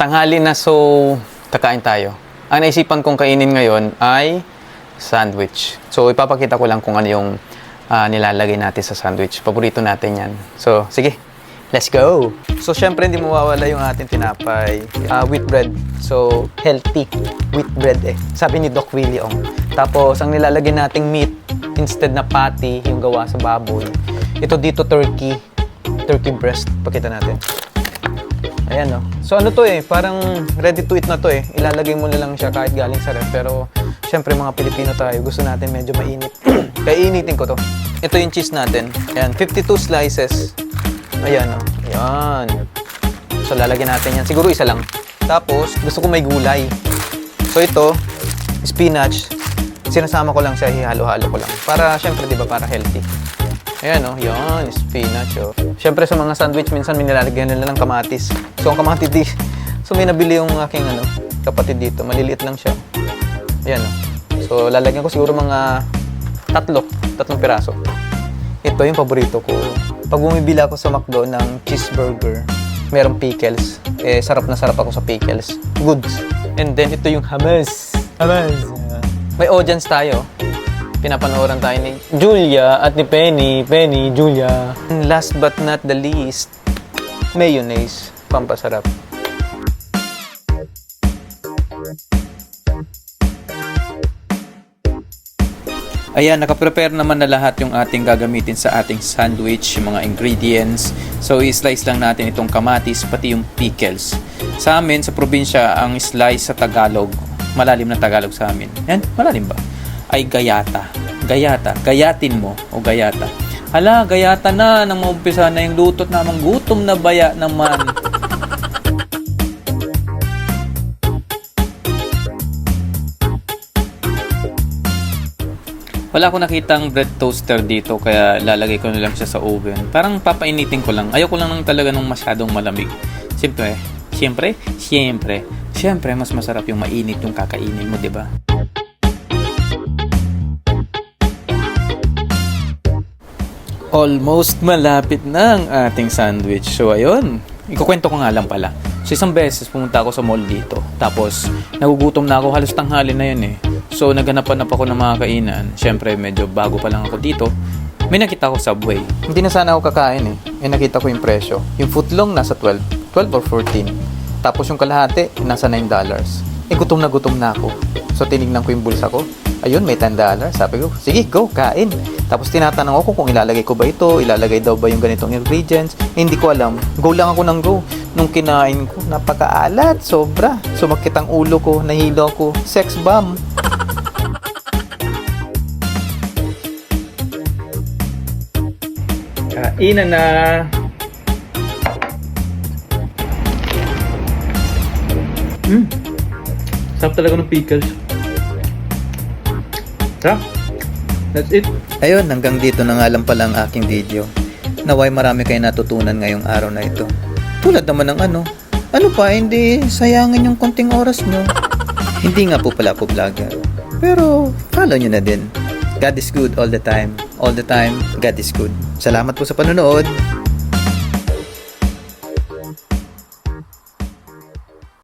Tanghali na, so kakain tayo. Ang naisipan kong kainin ngayon ay sandwich. So ipapakita ko lang kung ano yung nilalagay natin sa sandwich. Paborito natin yan. So sige, let's go! So syempre hindi mawawala yung ating tinapay. Wheat bread. So healthy. Wheat bread eh. Sabi ni Doc Willie Ong. Tapos ang nilalagay nating meat, instead na patty, yung gawa sa baboy. Ito dito turkey. Turkey breast. Pakita natin. Ayan, no? So ano to eh, parang ready to eat na to eh. Ilalagay mo na lang siya kahit galing sa ref. Pero syempre mga Pilipino tayo, gusto natin medyo mainit. Kaya initin ko to. Ito yung cheese natin. Ayan, 52 slices. Ayan, no? Ayan. So lalagyan natin yan. Siguro isa lang. Tapos gusto ko may gulay. So ito, spinach. Sinasama ko lang siya, hihalo-halo ko lang. Para syempre, di ba, para healthy. Ayan, oh, yan, spinach, oh. Siyempre, sa mga sandwich, minsan may nilalagyan nila ng kamatis. So, ang kamatis, so may nabili yung aking, kapatid dito. Maliliit lang siya. Ayan, oh. So, lalagyan ko siguro mga tatlong piraso. Ito yung paborito ko. Pag bumibili ako sa McDo ng cheeseburger, merong pickles. Eh, sarap na sarap ako sa pickles. Goods. And then, ito yung hummus. Hummus. May audience tayo. Pinapanooran tayo ni Julia at ni Penny. Penny, Julia. And last but not the least, mayonnaise. Pampasarap. Ayan, nakaprepare naman na lahat yung ating gagamitin sa ating sandwich, yung mga ingredients. So, i-slice lang natin itong kamatis, pati yung pickles. Sa amin, sa probinsya, ang slice sa Tagalog, malalim na Tagalog sa amin. Yan, malalim ba? Ay gayata. Gayata. Gayatin mo o gayata. Hala, gayata na nang maumpisa na yung lutot namang gutom na baya naman. Wala akong nakitang bread toaster dito kaya lalagay ko na lang siya sa oven. Parang papainitin ko lang. Ayoko lang ng talaga nung masyadong malamig. Siyempre, mas masarap yung mainit yung kakainin mo, 'di ba? Almost malapit na ang ating sandwich. So, ayun. Ikukwento ko nga lang pala. So, isang beses pumunta ako sa mall dito. Tapos, nagugutom na ako. Halos tanghali na yun eh. So, naghanap ako ng mga kainan. Siyempre, medyo bago pa lang ako dito. May nakita ko Subway. Hindi na sana ako kakain eh. Nakita ko yung presyo. Yung footlong nasa 12 or 14. Tapos yung kalahati, nasa $9. Gutom na ako. So, tinignan ko yung bulsa ko. Ayun, may $10. Sabi ko, sige, go, kain. Tapos tinatanong ako kung ilalagay ko ba ito, ilalagay daw ba yung ganitong ingredients. Hindi ko alam. Go lang ako ng go. Nung kinain ko, napakaalat, sobra. Sumakit ang ulo ko, nahilo ko. Sex bomb. Kainan na. Sarap talaga ng pickles. Sarap. That's it. Ayun, hanggang dito na nga lang pala ang aking video. Naway marami kayo natutunan ngayong araw na ito. Tulad naman ng ano pa, hindi sayangin yung konting oras nyo. Hindi nga po pala ako vlogger. Pero follow nyo na din. God is good all the time. All the time, God is good. Salamat po sa panonood.